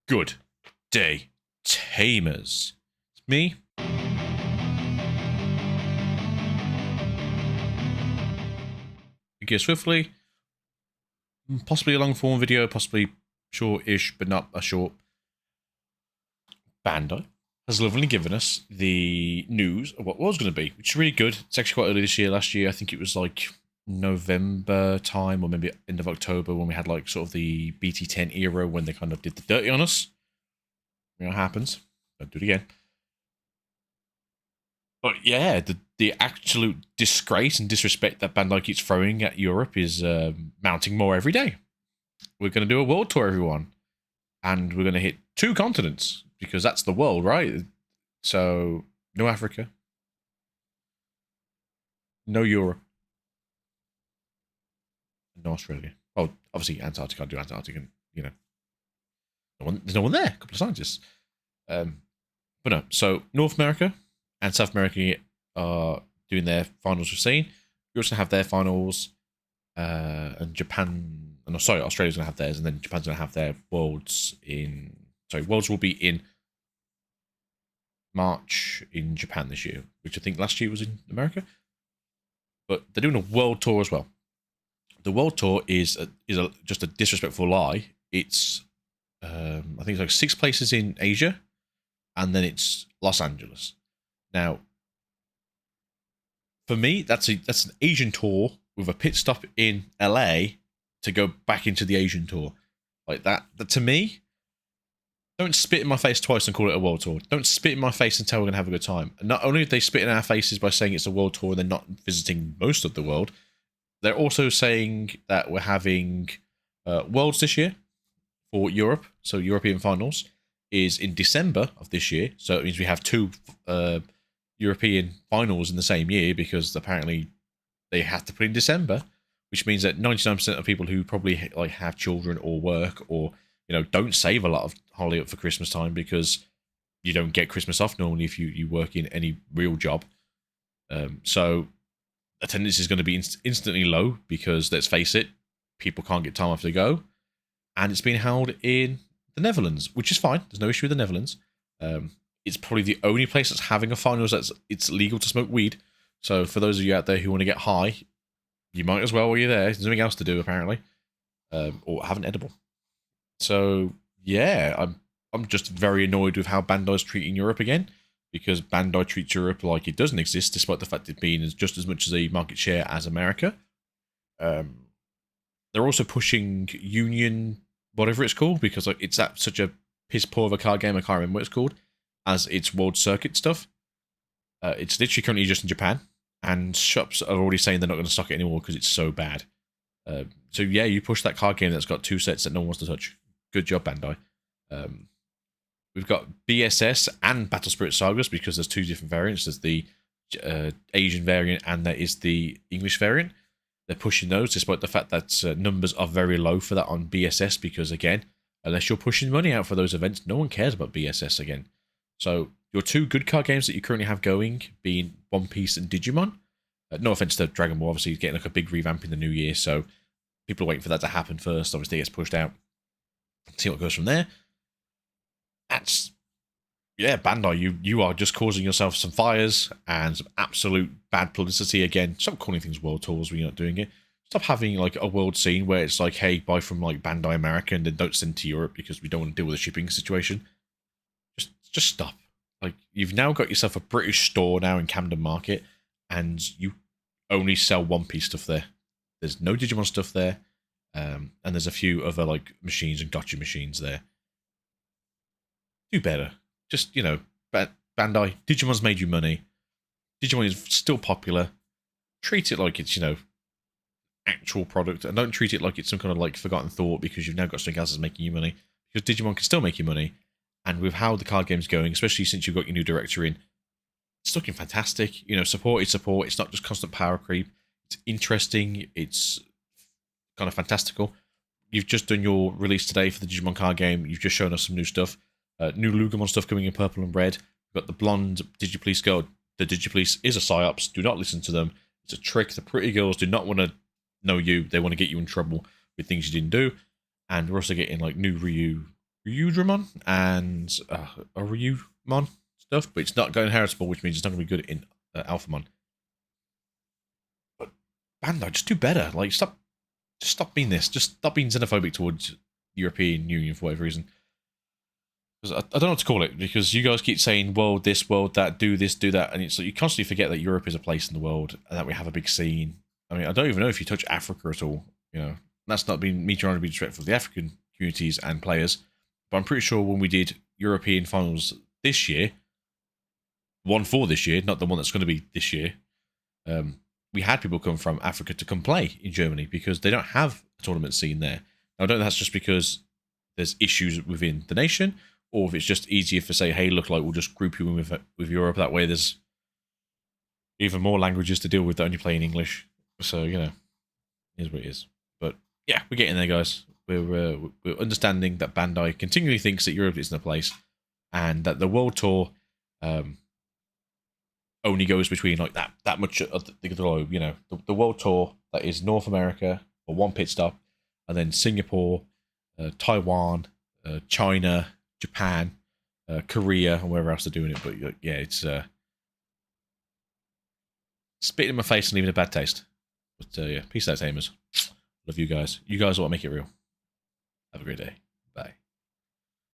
Good day, Tamers. It's me. Gear swiftly. Possibly a long form video, possibly short-ish, but not a short. Bandai has lovingly given us the news of what was going to be, which is really good. It's actually quite early this year. Last year, I think it was like November time, or maybe end of October, when we had like sort of the BT10 era when they kind of did the dirty on us. You know what happens. Don't do it again. But yeah, the absolute disgrace and disrespect that Bandai keeps throwing at Europe is mounting more every day. We're going to do a world tour, everyone. And we're going to hit 2 continents, because that's the world, right? So, no Africa. No Europe. No Australia. Oh, obviously Antarctica. I'll do Antarctica, you know. There's no one there. A couple of scientists. But no, so North America and South America are doing their finals we've seen. We also have their finals, and Japan. No, sorry, Australia's gonna have theirs, and then Japan's gonna have their worlds in. Sorry, worlds will be in March in Japan this year, which I think last year was in America. But they're doing a world tour as well. The world tour is just a disrespectful lie. It's I think it's like 6 places in Asia, and then it's Los Angeles. Now, for me, that's an Asian tour with a pit stop in LA to go back into the Asian tour. Like that to me, don't spit in my face twice and call it a world tour. Don't spit in my face and tell we're going to have a good time. And not only are they spit in our faces by saying it's a world tour and they're not visiting most of the world, they're also saying that we're having Worlds this year for Europe. So European finals is in December of this year. So it means we have 2 European finals in the same year, because apparently they have to put in December, which means that 99% of people who probably like have children or work, or don't save a lot of holiday up for Christmas time, because you don't get Christmas off normally if you work in any real job. So attendance is going to be instantly low, because let's face it, people can't get time off to go, and it's being held in the Netherlands, which is fine. There's no issue with the Netherlands. It's probably the only place that's having a finals it's legal to smoke weed. So for those of you out there who want to get high, you might as well while you're there. There's nothing else to do apparently, or have an edible. So yeah, I'm just very annoyed with how Bandai's treating Europe again, because Bandai treats Europe like it doesn't exist, despite the fact it being just as much as a market share as America. They're also pushing Union, whatever it's called, because like it's at such a piss poor of a card game, I can't remember what it's called, as its World Circuit stuff. It's literally currently just in Japan, and shops are already saying they're not going to stock it anymore because it's so bad. So yeah, you push that card game that's got 2 sets that no one wants to touch. Good job, Bandai. We've got BSS and Battle Spirit Sagas, because there's 2 different variants. There's the Asian variant and there is the English variant. They're pushing those, despite the fact that numbers are very low for that on BSS, because again, unless you're pushing money out for those events, no one cares about BSS again. So your 2 good card games that you currently have going, being One Piece and Digimon. No offense to Dragon Ball, obviously getting like a big revamp in the new year, so people are waiting for that to happen first. Obviously, it gets pushed out. See what goes from there. That's, yeah, Bandai, you are just causing yourself some fires and some absolute bad publicity again. Stop calling things world tours when you're not doing it. Stop having like a world scene where it's like, hey, buy from like Bandai America and then don't send to Europe because we don't want to deal with the shipping situation. Just stop. Like, you've now got yourself a British store now in Camden Market, and you only sell One Piece stuff there. There's no Digimon stuff there, and there's a few other like machines and gotcha machines there. Do better. Just, Bandai, Digimon's made you money. Digimon is still popular. Treat it like it's, actual product, and don't treat it like it's some kind of like forgotten thought because you've now got something else that's making you money. Because Digimon can still make you money, and with how the card game's going, especially since you've got your new director in, it's looking fantastic. Support is support. It's not just constant power creep. It's interesting. It's kind of fantastical. You've just done your release today for the Digimon card game. You've just shown us some new stuff. New Lugamon stuff coming in purple and red. We've got the blonde Digipolice girl. The Digipolice is a psyops. Do not listen to them. It's a trick. The pretty girls do not want to know you. They want to get you in trouble with things you didn't do. And we're also getting like new Ryu Ryudramon and Ryumon stuff, but it's not going heritable, which means it's not going to be good in Alphamon. But Bandai, just do better. Like, just stop being this. Just stop being xenophobic towards the European Union for whatever reason. Because I don't know what to call it, because you guys keep saying world this, world that, do this, do that, and it's like you constantly forget that Europe is a place in the world and that we have a big scene. I mean, I don't even know if you touch Africa at all. You know, that's not been me trying to be disrespectful of the African communities and players, but I'm pretty sure when we did European finals this year, one for this year, not the one that's going to be this year, we had people come from Africa to come play in Germany because they don't have a tournament scene there. Now, I don't know if that's just because there's issues within the nation, or if it's just easier for, say, hey, look, like, we'll just group you in with Europe. That way there's even more languages to deal with that only play in English. So, you know, it is what it is. But, yeah, we're getting there, guys. We're understanding that Bandai continually thinks that Europe isn't a place, and that the World Tour only goes between, like, that much of the globe, you know. The World Tour, that is North America, or one pit stop, and then Singapore, Taiwan, China, Japan, Korea, and wherever else they're doing it. But yeah, it's spitting in my face and leaving a bad taste. But yeah, peace out, Tamers. Love you guys. You guys are what make it real. Have a great day.